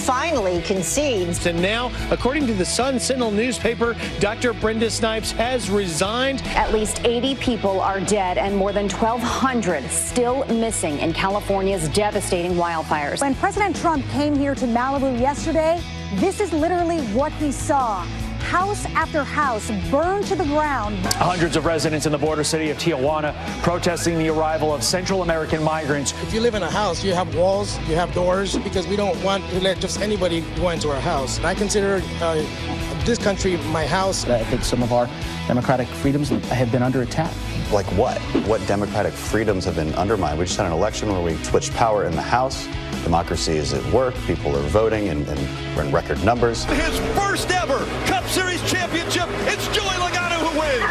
finally concedes. And now, according to the Sun-Sentinel newspaper, Dr. Brenda Snipes has resigned. At least 80 people are dead and more than 1,200 still missing in California's devastating wildfires. When President Trump came here to Malibu yesterday, this is literally what he saw. House after house burned to the ground. Hundreds of residents in the border city of Tijuana protesting the arrival of Central American migrants. If you live in a house, you have walls, you have doors, because we don't want to let just anybody go into our house. I consider this country my house. I think some of our democratic freedoms have been under attack. Like what? What democratic freedoms have been undermined? We just had an election where we switched power in the House. Democracy is at work. People are voting, and we're in record numbers. His first ever Cup Series championship. It's Joey Logano who wins.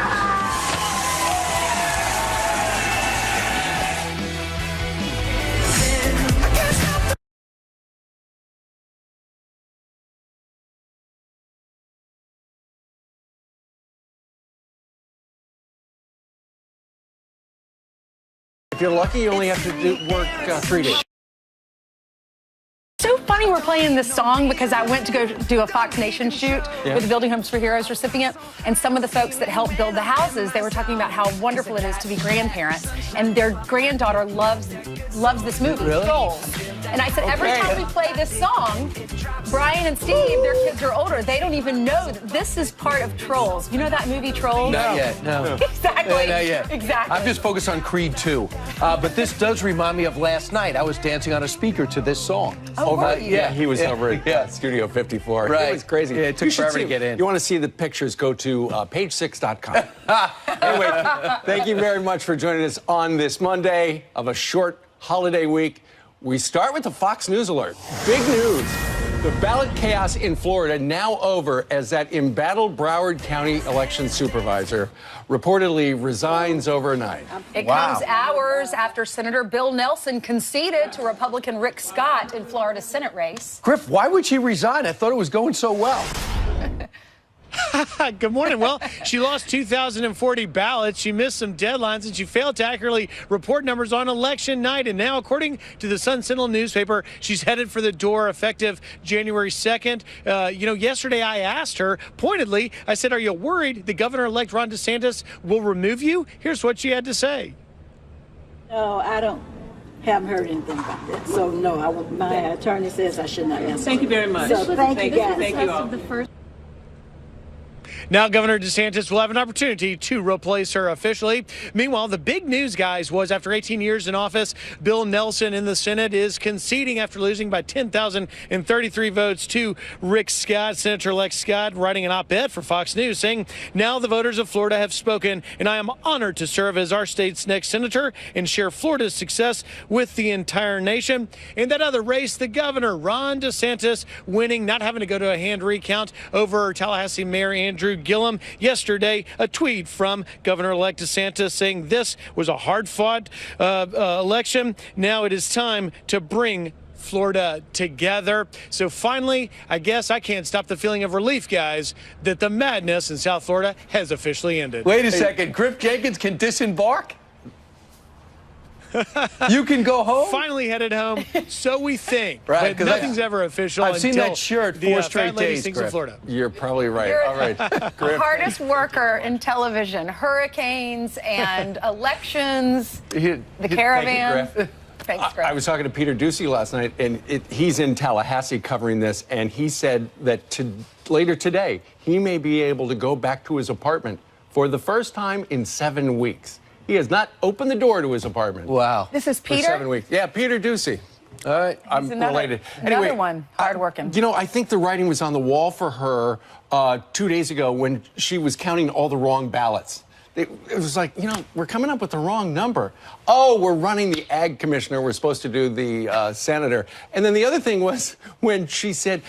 If you're lucky, you only have to work 3 days. So funny we're playing this song because I went to go do a Fox Nation shoot with the Building Homes for Heroes recipient, and some of the folks that helped build the houses, they were talking about how wonderful it is to be grandparents, and their granddaughter loves this movie, Trolls. And I said, every time we play this song, Brian and Steve, their kids are older, they don't even know that this is part of Trolls. You know that movie, Trolls? Not yet, no. Exactly. Not yet. Exactly. I'm just focused on Creed 2. But this does remind me of last night. I was dancing on a speaker to this song. Oh, yeah, he was over at Studio 54. Right. It was crazy. Yeah, it took forever to get in. You want to see the pictures, go to page6.com. Anyway, thank you very much for joining us on this Monday of a short holiday week. We start with the Fox News alert. Big news. The ballot chaos in Florida now over as that embattled Broward County election supervisor reportedly resigns overnight. It comes hours after Senator Bill Nelson conceded to Republican Rick Scott in Florida's Senate race. Griff, why would she resign? I thought it was going so well. Good morning. Well, she lost 2,040 ballots. She missed some deadlines, and she failed to accurately report numbers on election night. And now, according to the Sun-Sentinel newspaper, she's headed for the door effective January 2nd. Yesterday I asked her pointedly, I said, are you worried the governor-elect Ron DeSantis will remove you? Here's what she had to say. No, I haven't heard anything about that. So, no, my attorney says I should not answer. Thank you very much. So, thank you, guys. Thank you all. Now Governor DeSantis will have an opportunity to replace her officially. Meanwhile, the big news, guys, was after 18 years in office, Bill Nelson in the Senate is conceding after losing by 10,033 votes to Rick Scott. Senator-elect Scott writing an op-ed for Fox News saying, now the voters of Florida have spoken, and I am honored to serve as our state's next senator and share Florida's success with the entire nation. In that other race, the governor, Ron DeSantis, winning, not having to go to a hand recount over Tallahassee Mayor Andrew Gillum. Yesterday, a tweet from Governor-elect DeSantis saying this was a hard-fought election. Now it is time to bring Florida together. So finally, I guess I can't stop the feeling of relief, guys, that the madness in South Florida has officially ended. Wait a second. Griff Jenkins can disembark? You can go home? Finally headed home, so we think. Right, but nothing's ever official. I've seen that shirt 4 straight days, in Florida. You're probably right. You're all right. the hardest worker in television. Hurricanes and elections, the caravan. Thank you, Griff. Thanks, Griff. I was talking to Peter Ducey last night, and he's in Tallahassee covering this, and he said that later today, he may be able to go back to his apartment for the first time in 7 weeks. He has not opened the door to his apartment. Wow. This is Peter? For 7 weeks. Yeah, Peter Ducey. All right. I'm related. Another Anyway, one, hardworking. I think the writing was on the wall for her 2 days ago when she was counting all the wrong ballots. It was like, we're coming up with the wrong number. Oh, we're running the ag commissioner. We're supposed to do the senator. And then the other thing was when she said,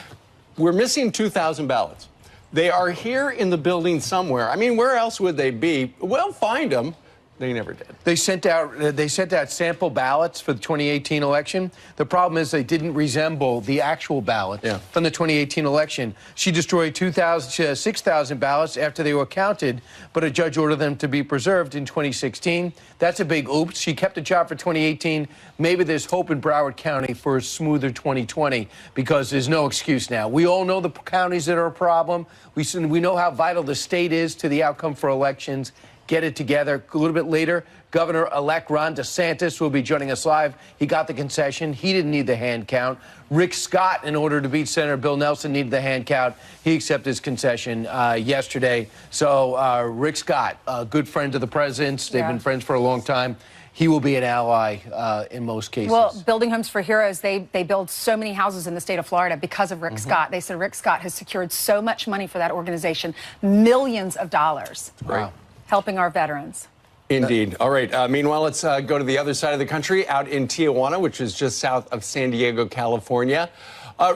we're missing 2,000 ballots. They are here in the building somewhere. I mean, where else would they be? We'll find them. They never did. They sent out sample ballots for the 2018 election. The problem is they didn't resemble the actual ballots from the 2018 election. She destroyed 6,000 ballots after they were counted, but a judge ordered them to be preserved in 2016. That's a big oops. She kept the job for 2018. Maybe there's hope in Broward County for a smoother 2020 because there's no excuse now. We all know the counties that are a problem. We know how vital the state is to the outcome for elections. Get it together. A little bit later, Governor-elect Ron DeSantis will be joining us live. He got the concession. He didn't need the hand count. Rick Scott, in order to beat Senator Bill Nelson, needed the hand count. He accepted his concession yesterday. So Rick Scott, a good friend of the president's. They've been friends for a long time. He will be an ally in most cases. Well, Building Homes for Heroes, they build so many houses in the state of Florida because of Rick Scott. They said Rick Scott has secured so much money for that organization, millions of dollars. Wow. Helping our veterans. Indeed. All right. Meanwhile, let's go to the other side of the country, out in Tijuana, which is just south of San Diego, California.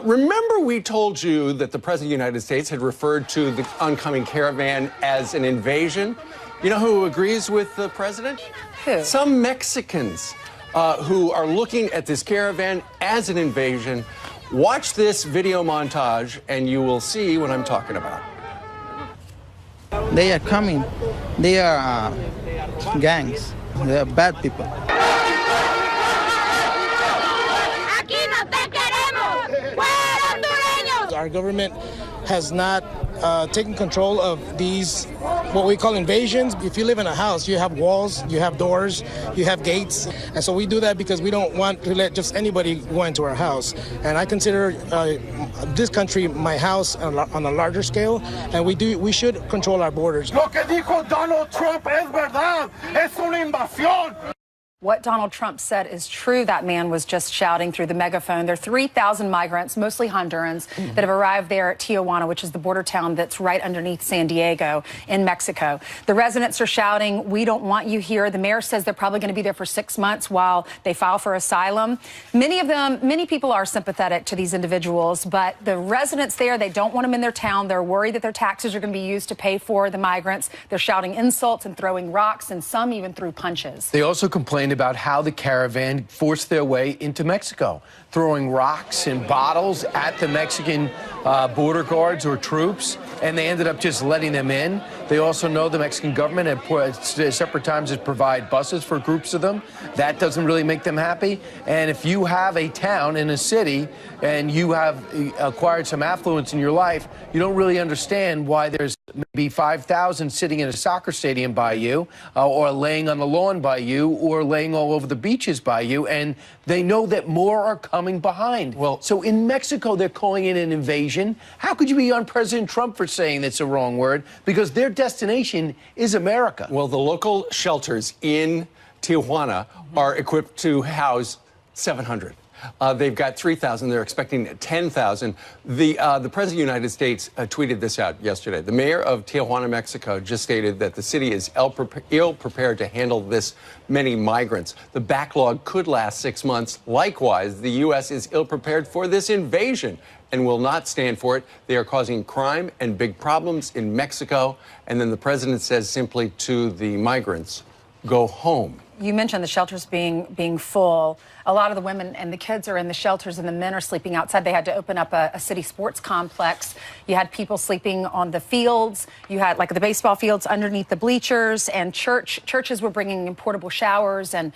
Remember we told you that the President of the United States had referred to the oncoming caravan as an invasion? You know who agrees with the president? Who? Some Mexicans who are looking at this caravan as an invasion. Watch this video montage and you will see what I'm talking about. They are coming. They are gangs. They are bad people. Our government has not taken control of these, what we call invasions. If you live in a house, you have walls, you have doors, you have gates. And so we do that because we don't want to let just anybody go into our house. And I consider this country my house on a larger scale, and we should control our borders. Lo que dijo Donald Trump es verdad. Es una invasión. What Donald Trump said is true. That man was just shouting through the megaphone. There are 3,000 migrants, mostly Hondurans, that have arrived there at Tijuana, which is the border town that's right underneath San Diego in Mexico. The residents are shouting, "We don't want you here." The mayor says they're probably going to be there for 6 months while they file for asylum. Many people are sympathetic to these individuals, but the residents there, they don't want them in their town. They're worried that their taxes are going to be used to pay for the migrants. They're shouting insults and throwing rocks, and some even threw punches. They also complained about how the caravan forced their way into Mexico, throwing rocks and bottles at the Mexican border guards or troops, and they ended up just letting them in. They also know the Mexican government at separate times has provided buses for groups of them. That doesn't really make them happy. And if you have a town in a city and you have acquired some affluence in your life, you don't really understand why there's maybe 5,000 sitting in a soccer stadium by you, or laying on the lawn by you, or laying all over the beaches by you, and they know that more are coming behind. Well, so in Mexico, they're calling it an invasion. How could you be on President Trump for saying that's a wrong word? Because their destination is America. Well, the local shelters in Tijuana are equipped to house 700. They've got 3,000. They're expecting 10,000. The President of the United States tweeted this out yesterday. The mayor of Tijuana, Mexico, just stated that the city is ill prepared to handle this many migrants. The backlog could last 6 months. Likewise, the U.S. is ill prepared for this invasion and will not stand for it. They are causing crime and big problems in Mexico. And then the president says simply to the migrants, go home. You mentioned the shelters being full. A lot of the women and the kids are in the shelters and the men are sleeping outside. They had to open up a city sports complex. You had people sleeping on the fields. You had like the baseball fields underneath the bleachers, and churches were bringing in portable showers and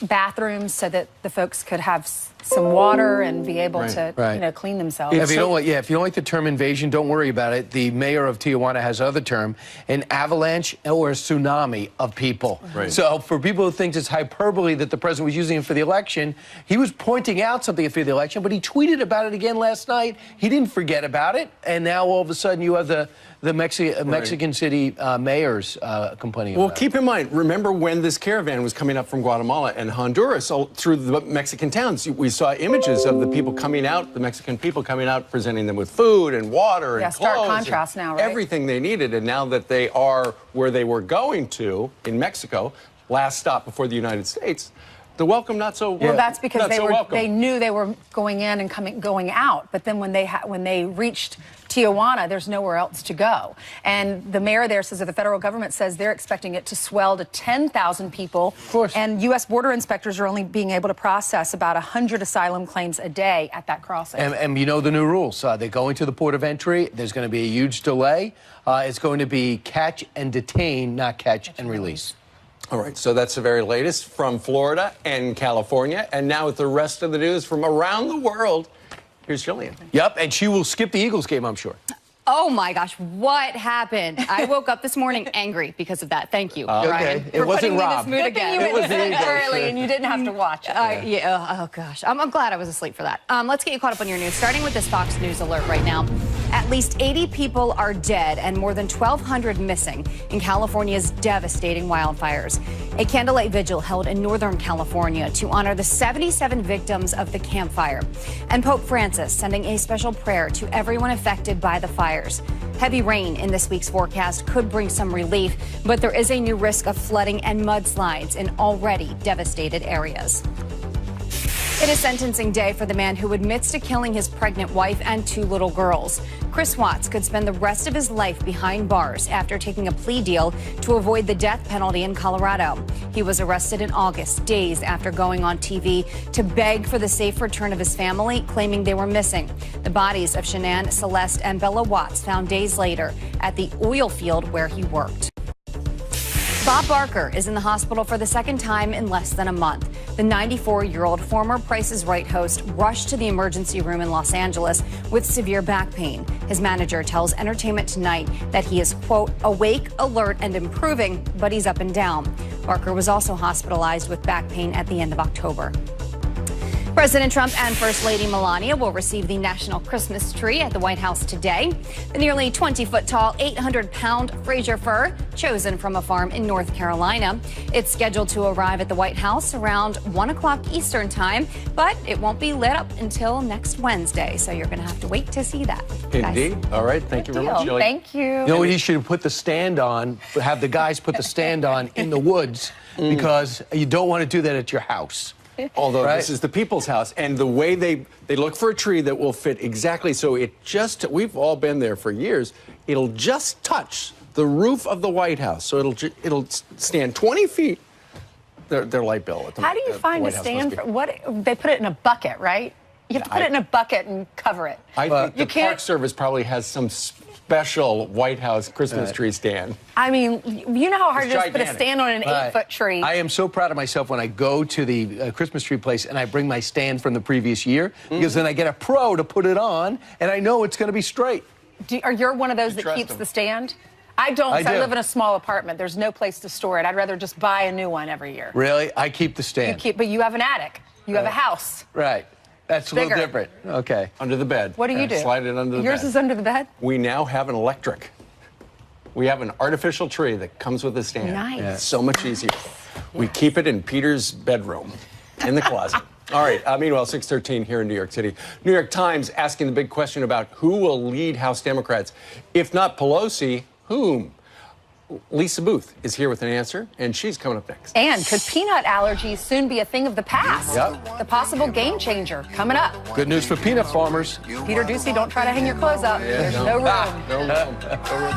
bathrooms so that the folks could have some water and be able to clean themselves. If you don't like the term invasion, don't worry about it. The mayor of Tijuana has other term, an avalanche or a tsunami of people. Right. So for people who think it's hyperbole that the president was using it for the election, he was pointing out something for the election, but he tweeted about it again last night. He didn't forget about it, and now all of a sudden you have the Mexican City mayors complaining about it. Well, keep in mind, remember when this caravan was coming up from Guatemala and Honduras through the Mexican towns, we saw images of the people coming out, the Mexican people coming out, presenting them with food and water and clothes. Stark contrast now, right? Everything they needed. And now that they are where they were going to in Mexico, last stop before the United States, The welcome not so well. That's because welcome. they knew they were going in and going out. But then when they reached Tijuana, there's nowhere else to go. And the mayor there says that the federal government says they're expecting it to swell to 10,000 people. Of course. And U.S. border inspectors are only being able to process about 100 asylum claims a day at that crossing. And you know the new rules. They're going to the port of entry. There's going to be a huge delay. It's going to be catch and detain, not catch and release. All right, so that's the very latest from Florida and California. And now with the rest of the news from around the world, here's Jillian. Yep, and she will skip the Eagles game, I'm sure. Oh my gosh, what happened? I woke up this morning angry because of that. Thank you, Ryan. Okay. It wasn't Rob. Good thing you went to bed early and you didn't have to watch it. Yeah. Oh gosh, I'm glad I was asleep for that. Let's get you caught up on your news. Starting with this Fox News alert right now. At least 80 people are dead and more than 1,200 missing in California's devastating wildfires. A candlelight vigil held in Northern California to honor the 77 victims of the Camp Fire. And Pope Francis sending a special prayer to everyone affected by the fires. Heavy rain in this week's forecast could bring some relief, but there is a new risk of flooding and mudslides in already devastated areas. It is sentencing day for the man who admits to killing his pregnant wife and 2 little girls. Chris Watts could spend the rest of his life behind bars after taking a plea deal to avoid the death penalty in Colorado. He was arrested in August, days after going on TV to beg for the safe return of his family, claiming they were missing. The bodies of Shanann, Celeste, and Bella Watts found days later at the oil field where he worked. Bob Barker is in the hospital for the second time in less than a month. The 94-year-old former Price is Right host rushed to the emergency room in Los Angeles with severe back pain. His manager tells Entertainment Tonight that he is, quote, awake, alert, and improving, but he's up and down. Barker was also hospitalized with back pain at the end of October. President Trump and First Lady Melania will receive the national Christmas tree at the White House today. The nearly 20-foot-tall, 800-pound Fraser fir, chosen from a farm in North Carolina. It's scheduled to arrive at the White House around 1 o'clock Eastern time, but it won't be lit up until next Wednesday, so you're going to have to wait to see that. Indeed. Guys. All right. Thank you very much, Jillian. Thank you. You know what he should have put the stand on, have the guys put the stand on in the woods, because you don't want to do that at your house. Although this is the people's house, and the way they look for a tree that will fit exactly, so we've all been there for years, it'll just touch the roof of the White House, so it'll stand 20 feet. Their light bill at the How do you find a stand for what? They put it in a bucket, right? You have to put it in a bucket and cover it. I think the Park Service probably has some special White House Christmas tree stand. I mean, you know how hard it is to put a stand on an 8-foot tree. I am so proud of myself when I go to the Christmas tree place and I bring my stand from the previous year, because then I get a pro to put it on, and I know it's going to be straight. Are you one of those that keeps the stand? I don't. I live in a small apartment. There's no place to store it. I'd rather just buy a new one every year. Really? I keep the stand. But you have an attic. You have a house. Right. That's a little different. Okay. Under the bed. What do you do? Slide it under the bed. Yours is under the bed? We now have an electric. We have an artificial tree that comes with a stand. Nice. Yeah. So much easier. We keep it in Peter's bedroom, in the closet. All right. Meanwhile, 6:13 here in New York City. New York Times asking the big question about who will lead House Democrats. If not Pelosi, whom? Lisa Booth is here with an answer, and she's coming up next. And could peanut allergies soon be a thing of the past? Yep. The possible game changer coming up. Good news for peanut farmers. Peter Doocy, don't try to hang your clothes up. There's no room. No room. No room.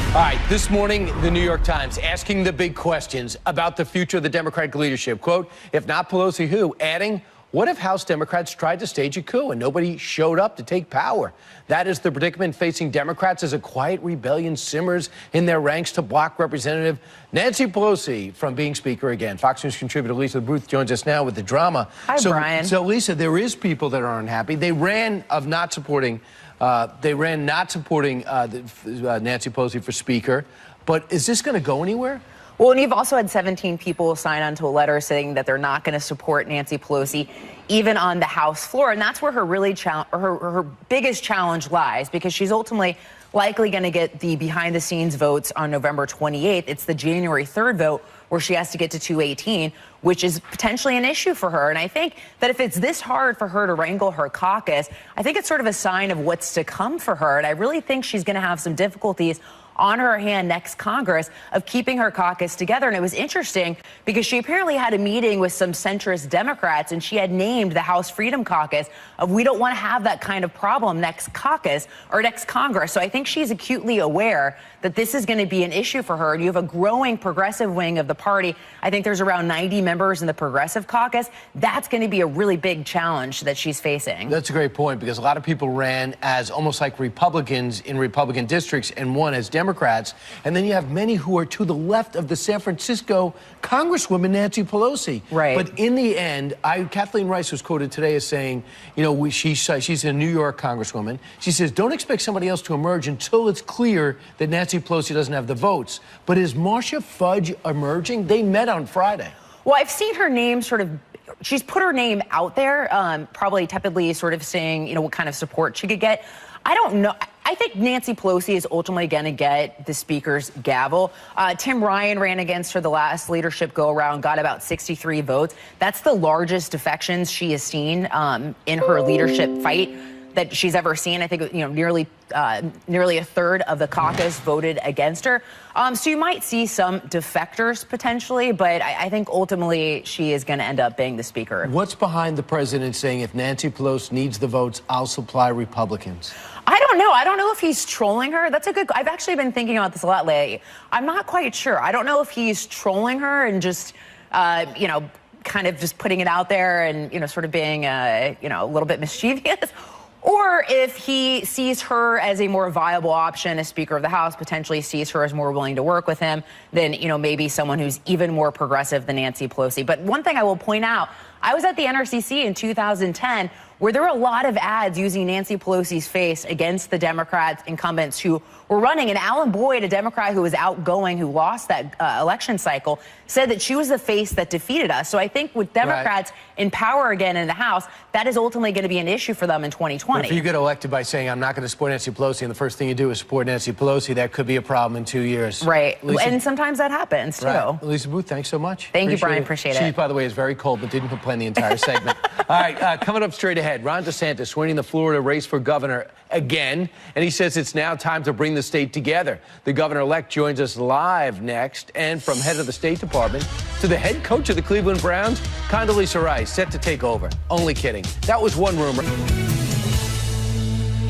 All right, this morning, the New York Times asking the big questions about the future of the Democratic leadership. Quote, if not Pelosi, who? Adding, what if House Democrats tried to stage a coup and nobody showed up to take power? That is the predicament facing Democrats as a quiet rebellion simmers in their ranks to block Representative Nancy Pelosi from being Speaker again. Fox News contributor Lisa Booth joins us now with the drama. Hi, Brian. So, Lisa, there is people that are unhappy. They ran not supporting Nancy Pelosi for Speaker. But is this going to go anywhere? Well, and you've also had 17 people sign onto a letter saying that they're not going to support Nancy Pelosi, even on the House floor. And that's where her her biggest challenge lies, because she's ultimately likely going to get the behind-the-scenes votes on November 28th. It's the January 3rd vote where she has to get to 218, which is potentially an issue for her. And I think that if it's this hard for her to wrangle her caucus, I think it's sort of a sign of what's to come for her. And I really think she's going to have some difficulties on her hand next Congress of keeping her caucus together. And it was interesting because she apparently had a meeting with some centrist Democrats, and she had named the House Freedom Caucus of, we don't want to have that kind of problem next caucus or next Congress. So I think she's acutely aware that this is going to be an issue for her. And you have a growing progressive wing of the party. I think there's around 90 members in the Progressive Caucus. That's going to be a really big challenge that she's facing. That's a great point, because a lot of people ran as almost like Republicans in Republican districts and won as Democrats. And then you have many who are to the left of the San Francisco Congresswoman Nancy Pelosi. Right. But in the end, Kathleen Rice was quoted today as saying, you know, she's a New York Congresswoman. She says, don't expect somebody else to emerge until it's clear that Nancy Pelosi doesn't have the votes. But is Marcia Fudge emerging? They met on Friday. Well, I've seen her name she's put her name out there, probably tepidly sort of saying, you know, what kind of support she could get. I don't know. I think Nancy Pelosi is ultimately going to get the speaker's gavel. Tim Ryan ran against her the last leadership go-around, got about 63 votes. That's the largest defections she has seen in her leadership fight that she's ever seen. I think, you know, nearly a third of the caucus voted against her. So you might see some defectors potentially, but I think ultimately she is going to end up being the speaker. What's behind the president saying, if Nancy Pelosi needs the votes, I'll supply Republicans? I don't know. I don't know if he's trolling her. That's a good... I've actually been thinking about this a lot lately. I'm not quite sure. I don't know if he's trolling her and just, you know, kind of just putting it out there and, you know, sort of being, you know, a little bit mischievous. Or if he sees her as a more viable option as Speaker of the House, potentially sees her as more willing to work with him than, you know, maybe someone who's even more progressive than Nancy Pelosi. But one thing I will point out, I was at the NRCC in 2010 where there were a lot of ads using Nancy Pelosi's face against the Democrats incumbents who were running. And Alan Boyd, a Democrat who was outgoing, who lost that election cycle, said that she was the face that defeated us. So I think with Democrats in power again in the House, that is ultimately going to be an issue for them in 2020. But if you get elected by saying, I'm not going to support Nancy Pelosi, and the first thing you do is support Nancy Pelosi, that could be a problem in 2 years. Right. And sometimes that happens, too. Right. Lisa Booth, thanks so much. Thank you, Brian. Appreciate it. She, by the way, is very cold, but didn't complain the entire segment. All right, coming up straight ahead, Ron DeSantis winning the Florida race for governor again, and he says it's now time to bring the state together. The governor-elect joins us live next, and from head of the State Department to the head coach of the Cleveland Browns, Condoleezza Rice, set to take over. Only kidding. That was one rumor.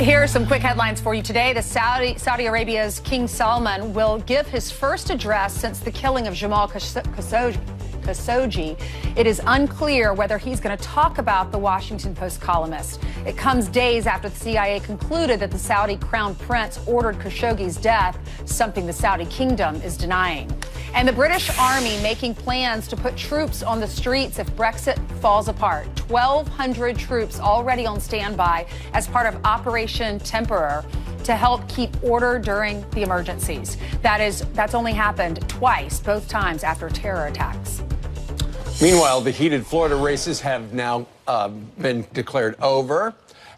Here are some quick headlines for you today. Saudi Arabia's King Salman will give his first address since the killing of Jamal Khashoggi. It is unclear whether he's going to talk about the Washington Post columnist. It comes days after the CIA concluded that the Saudi crown prince ordered Khashoggi's death, something the Saudi kingdom is denying. And the British Army making plans to put troops on the streets if Brexit falls apart. 1,200 troops already on standby as part of Operation Temporer to help keep order during the emergencies. That's only happened twice, both times after terror attacks. Meanwhile, the heated Florida races have now been declared over,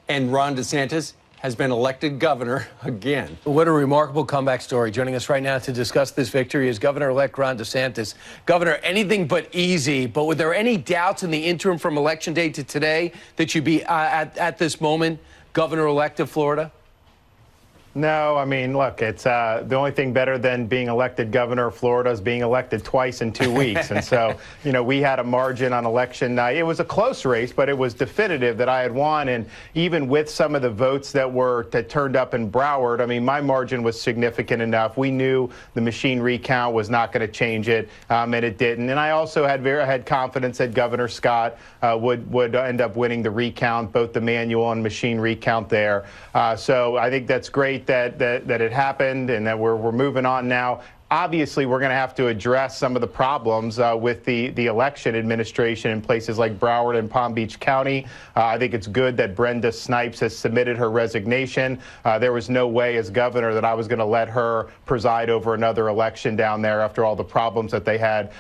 and Ron DeSantis has been elected governor again. What a remarkable comeback story. Joining us right now to discuss this victory is Governor-elect Ron DeSantis. Governor, anything but easy, but were there any doubts in the interim from Election Day to today that you'd be at this moment governor-elect of Florida? No, I mean, look, it's the only thing better than being elected governor of Florida is being elected twice in 2 weeks. And so, you know, we had a margin on election night. It was a close race, but it was definitive that I had won. And even with some of the votes that turned up in Broward, I mean, my margin was significant enough. We knew the machine recount was not going to change it, and it didn't. And I also had confidence that Governor Scott would end up winning the recount, both the manual and machine recount there. So I think that's great that it happened and that we're moving on now. obviously, we're going to have to address some of the problems with the election administration in places like Broward and Palm Beach County. I think it's good that Brenda Snipes has submitted her resignation. There was no way as governor that I was going to let her preside over another election down there after all the problems that they had.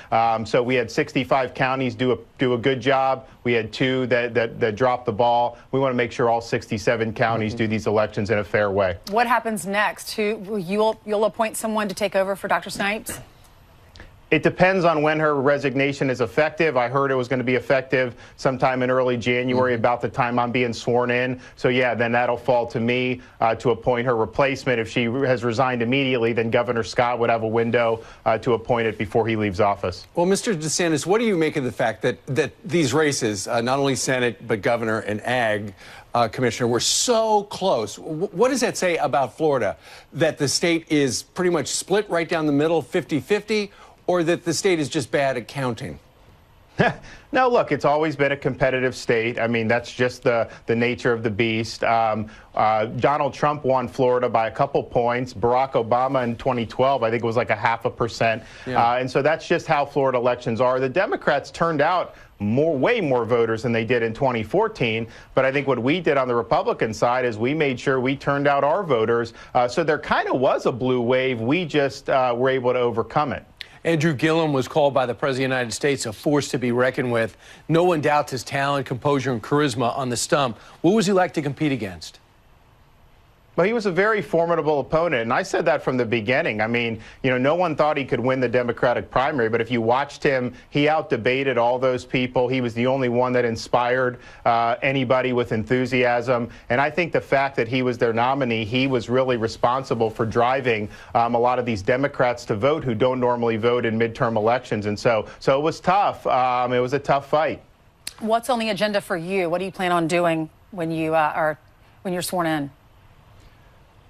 So we had 65 counties do a good job. We had 2 that dropped the ball. We want to make sure all 67 counties do these elections in a fair way. What happens next? You'll appoint someone to take over for Dr. Snipes? It depends on when her resignation is effective. I heard it was going to be effective sometime in early January, about the time I'm being sworn in. So, yeah, then that'll fall to me to appoint her replacement. If she has resigned immediately, then Governor Scott would have a window to appoint it before he leaves office. Well, Mr. DeSantis, what do you make of the fact that these races, not only Senate, but governor and ag commissioner, were so close? What does that say about Florida? That the state is pretty much split right down the middle, 50-50? Or that the state is just bad at counting? No, look, it's always been a competitive state. I mean, that's just the nature of the beast. Donald Trump won Florida by a couple points. Barack Obama in 2012, I think it was like 0.5%. Yeah. And so that's just how Florida elections are. The Democrats turned out way more voters than they did in 2014. But I think what we did on the Republican side is we made sure we turned out our voters. So there kind of was a blue wave. We just were able to overcome it. Andrew Gillum was called by the President of the United States a force to be reckoned with. No one doubts his talent, composure, and charisma on the stump. What was he like to compete against? Well, he was a very formidable opponent, and I said that from the beginning. I mean, you know, no one thought he could win the Democratic primary, but if you watched him, he out-debated all those people. He was the only one that inspired anybody with enthusiasm, and I think the fact that he was their nominee, he was really responsible for driving a lot of these Democrats to vote who don't normally vote in midterm elections, and so it was tough. It was a tough fight. What's on the agenda for you? What do you plan on doing when you're sworn in?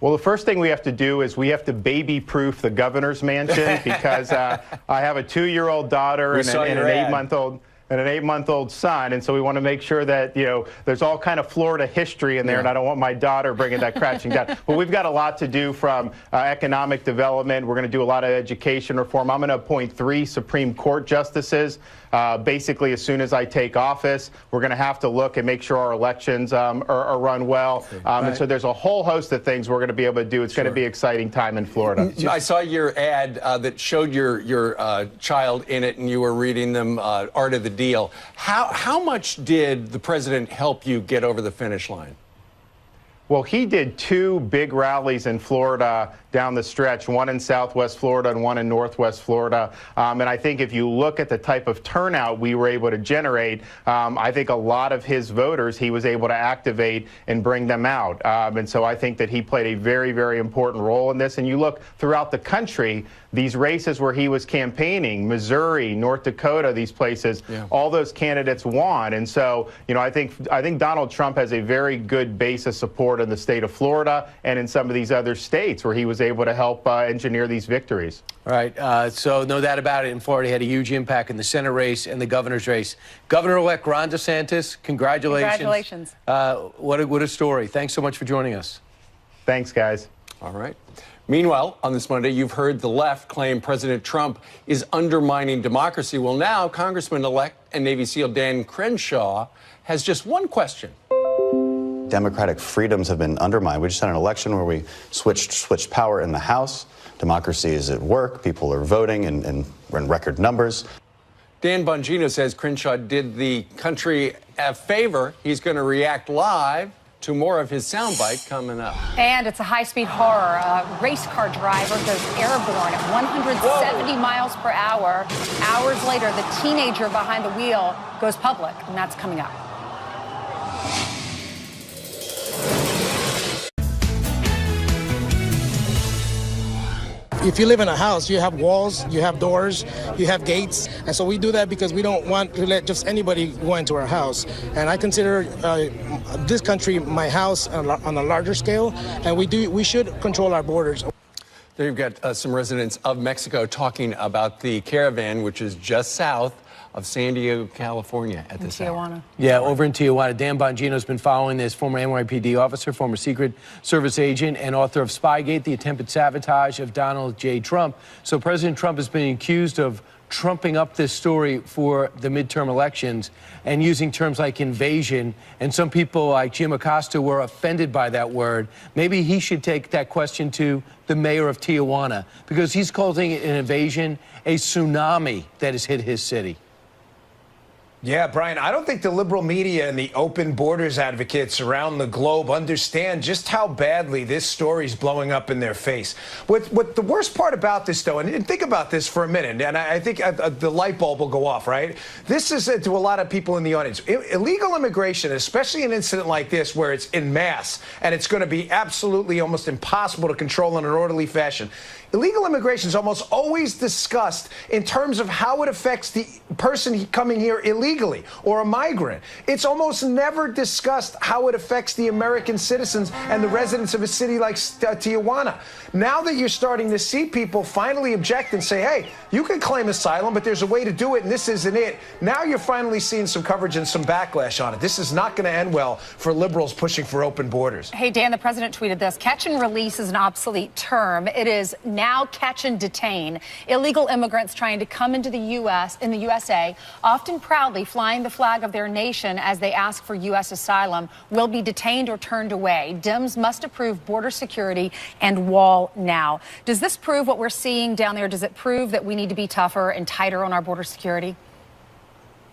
Well, the first thing we have to do is we have to baby-proof the governor's mansion because I have a 2-year-old daughter and an 8-month-old son, and so we want to make sure that, you know, there's all kind of Florida history in there, and I don't want my daughter bringing that crashing down. But we've got a lot to do from economic development. We're going to do a lot of education reform. I'm going to appoint 3 Supreme Court justices. Basically, as soon as I take office, we're going to have to look and make sure our elections are run well. And so there's a whole host of things we're going to be able to do. It's going to be an exciting time in Florida. I saw your ad that showed your child in it, and you were reading them Art of the Deal. How much did the president help you get over the finish line? Well, he did 2 big rallies in Florida down the stretch, one in Southwest Florida and one in Northwest Florida. And I think if you look at the type of turnout we were able to generate, I think a lot of his voters he was able to activate and bring them out. And so I think that he played a very, very important role in this. And you look throughout the country, these races where he was campaigning, Missouri, North Dakota, these places, all those candidates won. And so, you know, I think Donald Trump has a very good base of support in the state of Florida and in some of these other states where he was able to help engineer these victories. All right. So no doubt about it. In Florida, he had a huge impact in the Senate race and the governor's race. Governor-elect Ron DeSantis, congratulations. Congratulations. What a story. Thanks so much for joining us. Thanks, guys. All right. Meanwhile, on this Monday, you've heard the left claim President Trump is undermining democracy. Well, now Congressman-elect and Navy SEAL Dan Crenshaw has just one question. Democratic freedoms have been undermined. We just had an election where we switched power in the House. Democracy is at work. People are voting in record numbers. Dan Bongino says Crenshaw did the country a favor. He's going to react live to more of his soundbite coming up. And it's a high-speed horror. A race car driver goes airborne at 170 miles per hour. Hours later, the teenager behind the wheel goes public, and that's coming up. If you live in a house, you have walls, you have doors, you have gates. And so we do that because we don't want to let just anybody go into our house. And I consider this country my house on a larger scale, and we should control our borders. There you've got some residents of Mexico talking about the caravan, which is just south of San Diego, California at this hour. Yeah, over in Tijuana. Dan Bongino's been following this, former NYPD officer, former Secret Service agent, and author of Spygate, the attempted sabotage of Donald J. Trump. So President Trump has been accused of trumping up this story for the midterm elections and using terms like invasion. And some people like Jim Acosta were offended by that word. Maybe he should take that question to the mayor of Tijuana, because he's calling it an invasion, a tsunami that has hit his city. Yeah, Brian, I don't think the liberal media and the open borders advocates around the globe understand just how badly this story is blowing up in their face. What the worst part about this, though, and think about this for a minute, and I think the light bulb will go off, right? This is to a lot of people in the audience. Illegal immigration, especially an incident like this where it's en masse and it's going to be absolutely almost impossible to control in an orderly fashion. Illegal immigration is almost always discussed in terms of how it affects the person coming here illegally or a migrant. It's almost never discussed how it affects the American citizens and the residents of a city like Tijuana. Now that you're starting to see people finally object and say, hey, you can claim asylum, but there's a way to do it, and this isn't it. Now you're finally seeing some coverage and some backlash on it. This is not going to end well for liberals pushing for open borders. Hey, Dan, the president tweeted this. Catch and release is an obsolete term. It is now catch and detain. Illegal immigrants trying to come into the USA, often proudly flying the flag of their nation as they ask for U.S. asylum, will be detained or turned away. Dems must approve border security and wall now. Does this prove what we're seeing down there? Does it prove that we need to be tougher and tighter on our border security?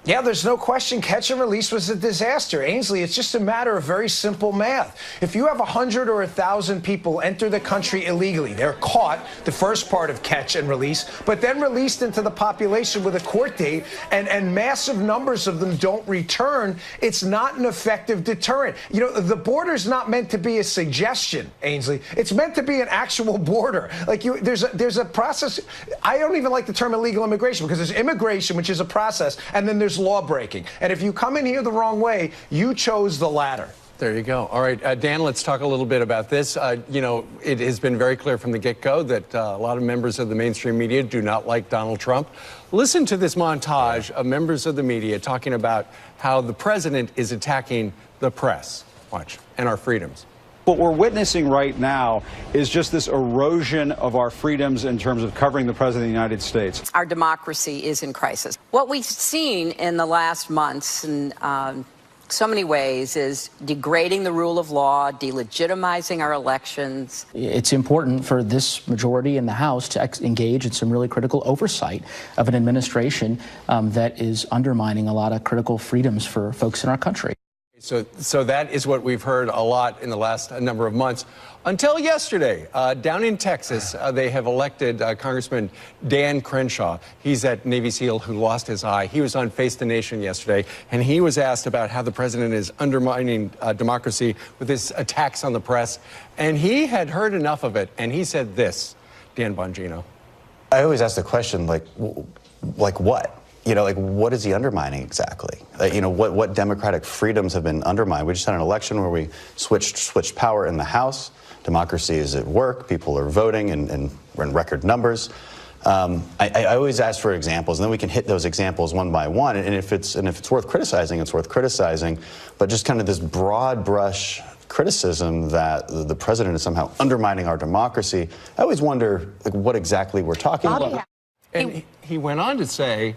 Yeah, there's no question catch and release was a disaster. Ainsley, it's just a matter of very simple math. If you have 100 or 1,000 people enter the country illegally, they're caught, the first part of catch and release, but then released into the population with a court date, and massive numbers of them don't return, it's not an effective deterrent. You know, the border's not meant to be a suggestion, Ainsley. It's meant to be an actual border. Like, there's a process. I don't even like the term illegal immigration, because there's immigration, which is a process, and then there's law breaking. And if you come in here the wrong way, you chose the latter. There you go. All right, Dan, let's talk a little bit about this. You know, it has been very clear from the get-go that a lot of members of the mainstream media do not like Donald Trump. Listen to this montage of members of the media talking about how the president is attacking the press. Watch. And our freedoms. What we're witnessing right now is just this erosion of our freedoms in terms of covering the President of the United States. Our democracy is in crisis. What we've seen in the last months in so many ways is degrading the rule of law, delegitimizing our elections. It's important for this majority in the House to engage in some really critical oversight of an administration that is undermining a lot of critical freedoms for folks in our country. So that is what we've heard a lot in the last number of months. Until yesterday, down in Texas, they have elected Congressman Dan Crenshaw. He's that Navy SEAL who lost his eye. He was on Face the Nation yesterday, and he was asked about how the president is undermining democracy with his attacks on the press. And he had heard enough of it, and he said this, Dan Bongino. I always ask the question, like what? You know, like, what is he undermining exactly? You know, what democratic freedoms have been undermined? We just had an election where we switched power in the House. Democracy is at work. People are voting in record numbers. I always ask for examples, and then we can hit those examples one by one. And if it's worth criticizing, it's worth criticizing. But just kind of this broad brush criticism that the president is somehow undermining our democracy, I always wonder, like, what exactly we're talking about. And he went on to say,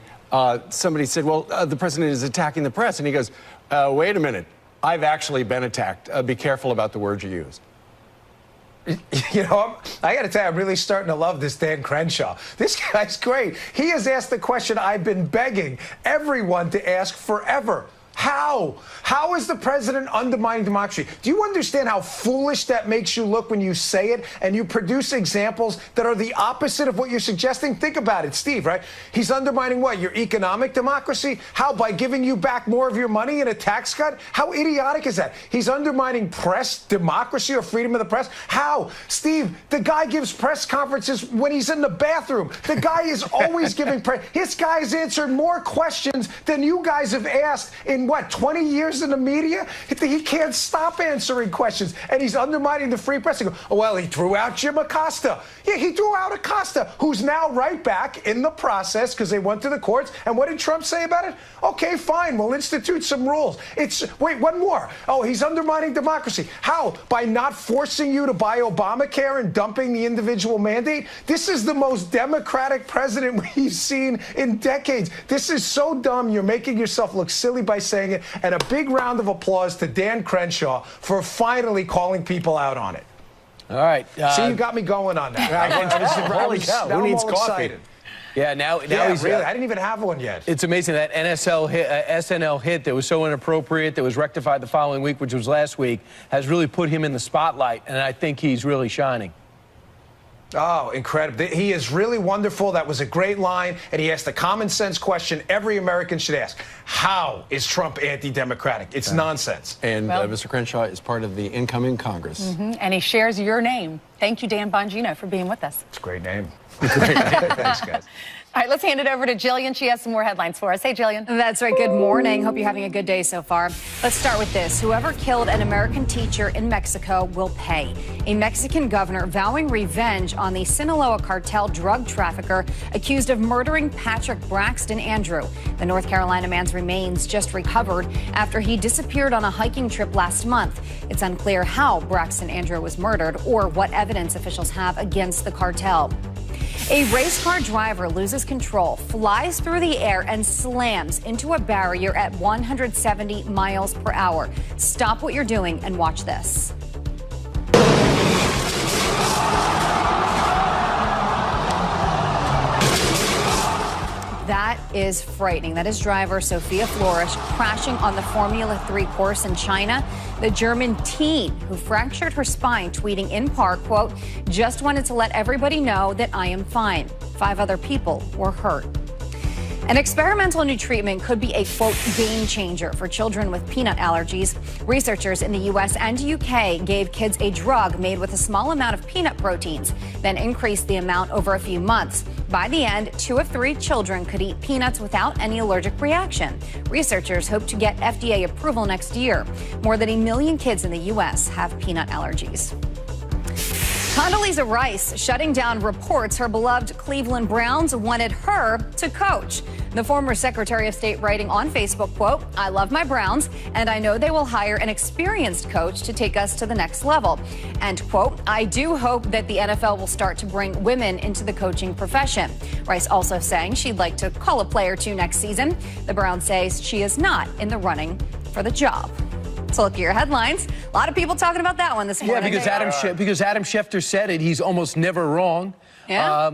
somebody said, well, the president is attacking the press. And he goes, wait a minute. I've actually been attacked. Be careful about the words you use. You know, I got to tell you, I'm really starting to love this Dan Crenshaw. This guy's great. He has asked the question I've been begging everyone to ask forever. How? How is the president undermining democracy? Do you understand how foolish that makes you look when you say it and you produce examples that are the opposite of what you're suggesting? Think about it, Steve, right? He's undermining what? Your economic democracy? How? By giving you back more of your money in a tax cut? How idiotic is that? He's undermining press democracy or freedom of the press? How? Steve, the guy gives press conferences when he's in the bathroom. The guy is always giving press. This guy has answered more questions than you guys have asked in what, 20 years in the media? He can't stop answering questions, and he's undermining the free press. Oh, well, he threw out Jim Acosta. Yeah, he threw out Acosta, who's now right back in the process because they went to the courts. And what did Trump say about it? Okay, fine, we'll institute some rules. Wait, one more. Oh, he's undermining democracy. How? By not forcing you to buy Obamacare and dumping the individual mandate? This is the most democratic president we've seen in decades. This is so dumb, you're making yourself look silly by saying it. And a big round of applause to Dan Crenshaw for finally calling people out on it. All right. See, you got me going on that. Holy cow, who needs coffee? Excited. Yeah, now he's really. I didn't even have one yet. It's amazing that SNL hit that was so inappropriate, that was rectified the following week, which was last week, has really put him in the spotlight, and I think he's really shining. Oh, incredible. He is really wonderful. That was a great line, and he asked the common sense question every American should ask. How is Trump anti-democratic? It's nonsense. And Mr. Crenshaw is part of the incoming Congress. And he shares your name. Thank you, Dan Bongino, for being with us. It's a great name. Thanks, guys. All right, let's hand it over to Jillian. She has some more headlines for us. Hey, Jillian. That's right. Good morning. Hope you're having a good day so far. Let's start with this. Whoever killed an American teacher in Mexico will pay. A Mexican governor vowing revenge on the Sinaloa cartel drug trafficker accused of murdering Patrick Braxton Andrew. The North Carolina man's remains just recovered after he disappeared on a hiking trip last month. It's unclear how Braxton Andrew was murdered or what evidence officials have against the cartel. A race car driver loses control, flies through the air, and slams into a barrier at 170 miles per hour. Stop what you're doing and watch this. That is frightening. That is driver Sophia Flores crashing on the Formula 3 course in China. The German teen who fractured her spine tweeting in part, quote, "Just wanted to let everybody know that I am fine." 5 other people were hurt. An experimental new treatment could be a, quote, game changer for children with peanut allergies. Researchers in the U.S. and UK gave kids a drug made with a small amount of peanut proteins, then increased the amount over a few months. By the end, 2 of 3 children could eat peanuts without any allergic reaction. Researchers hope to get FDA approval next year. More than 1 million kids in the U.S. have peanut allergies. Condoleezza Rice shutting down reports her beloved Cleveland Browns wanted her to coach. The former Secretary of State writing on Facebook, quote, "I love my Browns, and I know they will hire an experienced coach to take us to the next level." And, quote, "I do hope that the NFL will start to bring women into the coaching profession." Rice also saying she'd like to call a player or 2 next season. The Browns say she is not in the running for the job. So look at your headlines. A lot of people talking about that one this morning. Yeah, because Adam Schefter said it. He's almost never wrong. Yeah.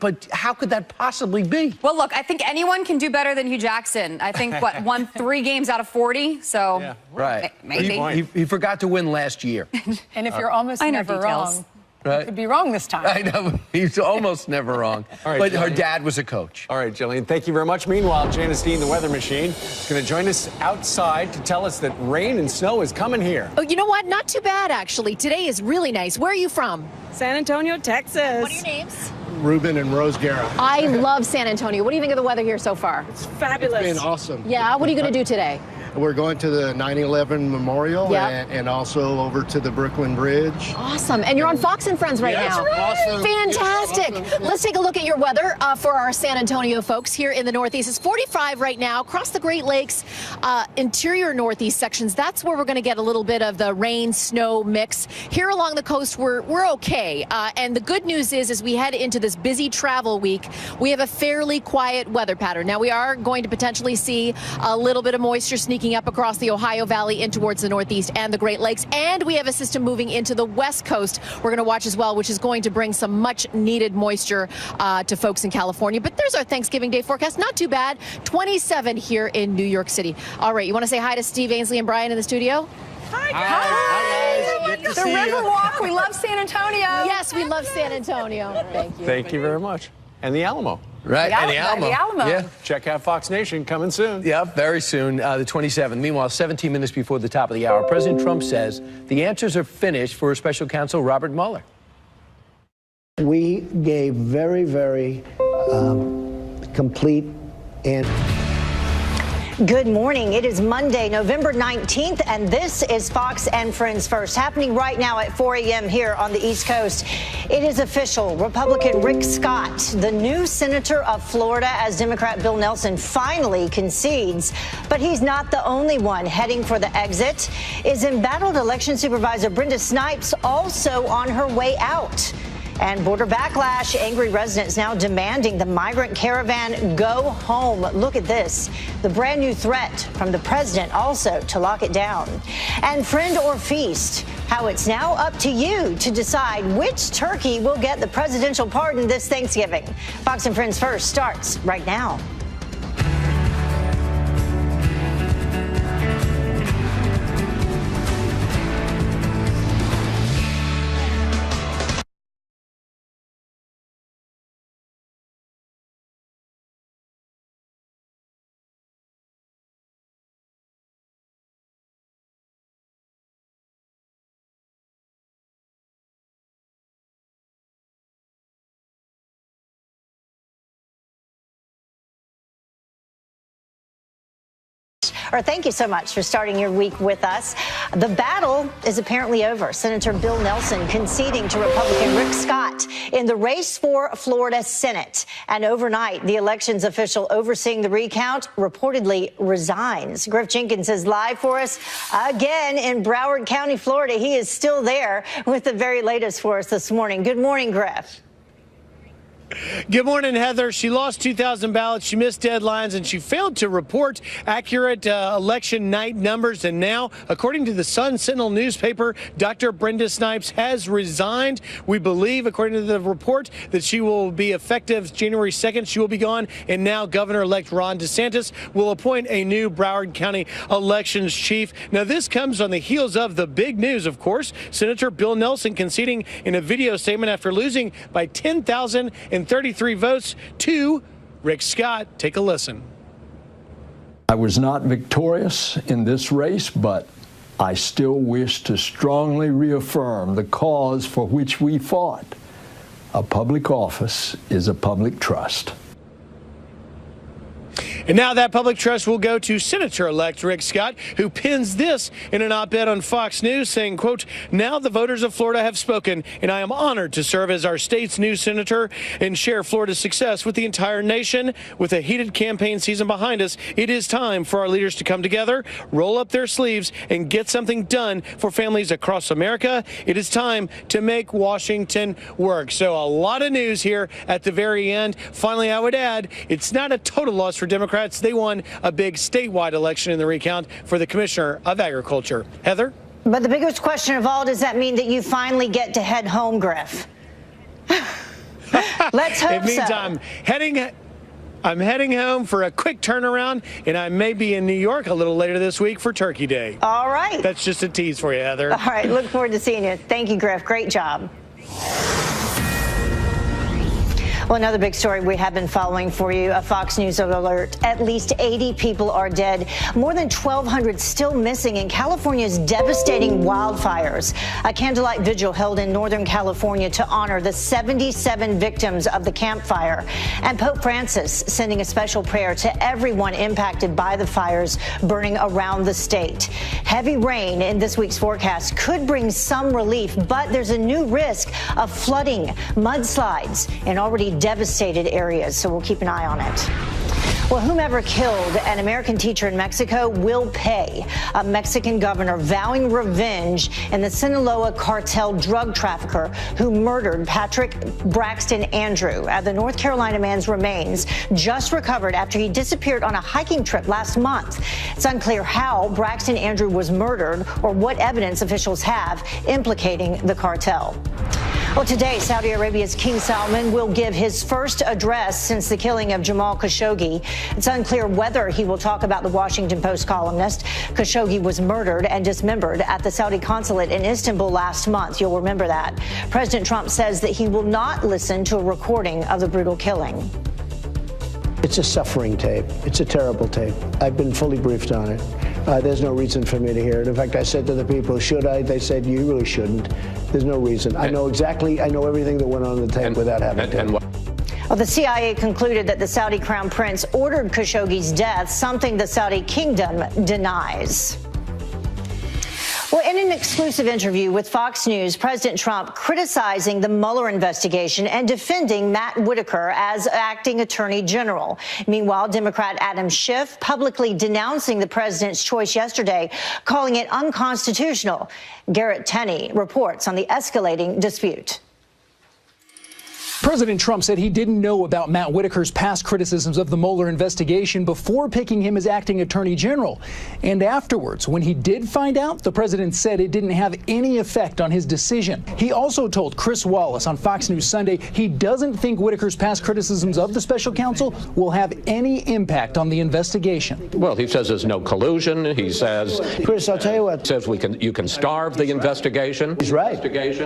But how could that possibly be? Well, look, I think anyone can do better than Hugh Jackson. I think, won 3 games out of 40, so yeah, right. Maybe. He forgot to win last year. And if you're almost never wrong, you could be wrong this time. I know, he's almost never wrong. All right, but Jillian. her dad was a coach. All right, Jillian, thank you very much. Meanwhile, Janice Dean, the weather machine, is going to join us outside to tell us that rain and snow is coming here. Oh, you know what? Not too bad, actually. Today is really nice. Where are you from? San Antonio, Texas. What are your names? Ruben and Rose Guerra. I love San Antonio. What do you think of the weather here so far? It's fabulous. It's been awesome. Yeah, what are you going to do today? We're going to the 9/11 Memorial and also over to the Brooklyn Bridge. Awesome. And you're on Fox and Friends right now. That's right. Awesome. Fantastic. Let's take a look at your weather for our San Antonio folks here in the Northeast. It's 45 right now across the Great Lakes, interior Northeast sections. That's where we're going to get a little bit of the rain, snow mix. Here along the coast, we're okay. And the good news is, as we head into this busy travel week, we have a fairly quiet weather pattern. Now, we are going to potentially see a little bit of moisture sneaking up across the Ohio Valley in towards the Northeast and the Great Lakes. And we have a system moving into the West Coast we're going to watch as well, which is going to bring some much needed moisture to folks in California. But there's our Thanksgiving Day forecast. Not too bad. 27 here in New York City. All right. You want to say hi to Steve, Ainsley, and Brian in the studio? Hi, guys. Good to see you. The Riverwalk. We love San Antonio. Yes, we love San Antonio. Thank you. Thank you very much. And the Alamo. Right, and the Alamo. Yeah. Check out Fox Nation coming soon. Yeah, very soon, the 27th. Meanwhile, 17 minutes before the top of the hour, President Trump says the answers are finished for special counsel Robert Mueller. We gave very, very complete and Good morning. It is Monday, November 19th, and this is Fox and Friends First, happening right now at 4 a.m. here on the East Coast. It is official. Republican Rick Scott, the new senator of Florida, as Democrat Bill Nelson finally concedes. But he's not the only one heading for the exit. Is embattled election supervisor Brenda Snipes also on her way out? And border backlash, angry residents now demanding the migrant caravan go home. Look at this. The brand new threat from the president also to lock it down. And friend or feast, how it's now up to you to decide which turkey will get the presidential pardon this Thanksgiving. Fox and Friends First starts right now. Thank you so much for starting your week with us. The battle is apparently over. Senator Bill Nelson conceding to Republican Rick Scott in the race for Florida Senate. And overnight, the elections official overseeing the recount reportedly resigns. Griff Jenkins is live for us again in Broward County, Florida. He is still there with the very latest for us this morning. Good morning, Griff. Good morning, Heather. She lost 2,000 ballots. She missed deadlines, and she failed to report accurate election night numbers. And now, according to the Sun Sentinel newspaper, Dr. Brenda Snipes has resigned. We believe, according to the report, that she will be effective January 2nd. She will be gone. And now Governor-elect Ron DeSantis will appoint a new Broward County elections chief. Now, this comes on the heels of the big news, of course. Senator Bill Nelson conceding in a video statement after losing by 10,033 votes to Rick Scott. Take a listen. I was not victorious in this race, but I still wish to strongly reaffirm the cause for which we fought. A public office is a public trust. And now that public trust will go to Senator-elect Rick Scott, who pins this in an op-ed on Fox News saying, quote, "Now the voters of Florida have spoken, and I am honored to serve as our state's new senator and share Florida's success with the entire nation. With a heated campaign season behind us, it is time for our leaders to come together, roll up their sleeves, and get something done for families across America. It is time to make Washington work." So a lot of news here at the very end. Finally, I would add, it's not a total loss for Democrats. They won a big statewide election in the recount for the Commissioner of Agriculture. Heather? But the biggest question of all, does that mean that you finally get to head home, Griff? Let's hope so. It means I'm heading home for a quick turnaround, and I may be in New York a little later this week for Turkey Day. All right. That's just a tease for you, Heather. All right. Look forward to seeing you. Thank you, Griff. Great job. Well, another big story we have been following for you, a Fox News alert. At least 80 people are dead, more than 1,200 still missing in California's devastating wildfires. A candlelight vigil held in Northern California to honor the 77 victims of the Camp Fire. And Pope Francis sending a special prayer to everyone impacted by the fires burning around the state. Heavy rain in this week's forecast could bring some relief, but there's a new risk of flooding, mudslides in already devastated areas, so we'll keep an eye on it. Well, whomever killed an American teacher in Mexico will pay. A Mexican governor vowing revenge in the Sinaloa cartel drug trafficker who murdered Patrick Braxton Andrew. The North Carolina man's remains just recovered after he disappeared on a hiking trip last month. It's unclear how Braxton Andrew was murdered or what evidence officials have implicating the cartel. Well, today, Saudi Arabia's King Salman will give his first address since the killing of Jamal Khashoggi. It's unclear whether he will talk about the Washington Post columnist. Khashoggi was murdered and dismembered at the Saudi consulate in Istanbul last month. You'll remember that. President Trump says that he will not listen to a recording of the brutal killing. It's a suffering tape. It's a terrible tape. I've been fully briefed on it. There's no reason for me to hear it. In fact, I said to the people, should I? They said, you really shouldn't. There's no reason. I know everything that went on in the tape without having to. Well, the CIA concluded that the Saudi crown prince ordered Khashoggi's death, something the Saudi kingdom denies. Well, in an exclusive interview with Fox News, President Trump criticizing the Mueller investigation and defending Matt Whitaker as acting attorney general. Meanwhile, Democrat Adam Schiff publicly denouncing the president's choice yesterday, calling it unconstitutional. Garrett Tenney reports on the escalating dispute. President Trump said he didn't know about Matt Whitaker's past criticisms of the Mueller investigation before picking him as acting attorney general. And afterwards, when he did find out, the president said it didn't have any effect on his decision. He also told Chris Wallace on Fox News Sunday he doesn't think Whitaker's past criticisms of the special counsel will have any impact on the investigation. Well, he says there's no collusion. He says, Chris, I'll tell you what. Says you can starve the investigation. He's right.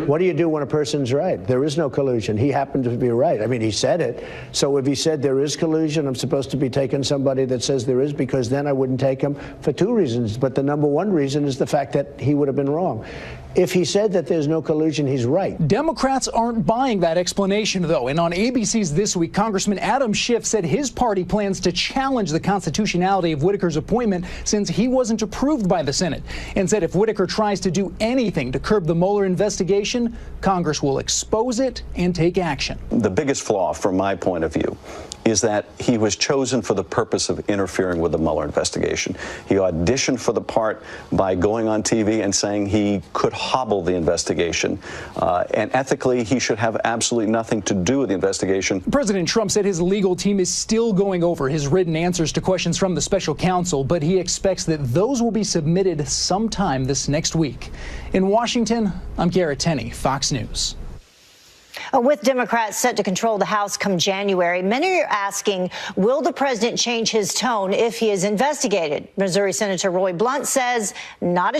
What do you do when a person's right? There is no collusion. He happened to be right. I mean, he said it. So if he said there is collusion, I'm supposed to be taking somebody that says there is, because then I wouldn't take him for two reasons. But the number one reason is the fact that he would have been wrong. If he said that there's no collusion, he's right. Democrats aren't buying that explanation, though. And on ABC's This Week, Congressman Adam Schiff said his party plans to challenge the constitutionality of Whitaker's appointment since he wasn't approved by the Senate, and said if Whitaker tries to do anything to curb the Mueller investigation, Congress will expose it and take action. The biggest flaw, from my point of view, is that he was chosen for the purpose of interfering with the Mueller investigation. He auditioned for the part by going on TV and saying he could hobble the investigation. And ethically, he should have absolutely nothing to do with the investigation. President Trump said his legal team is still going over his written answers to questions from the special counsel, but he expects that those will be submitted sometime this next week. In Washington, I'm Garrett Tenney, Fox News. With Democrats set to control the House come January, many are asking, will the president change his tone if he is investigated? Missouri Senator Roy Blunt says not a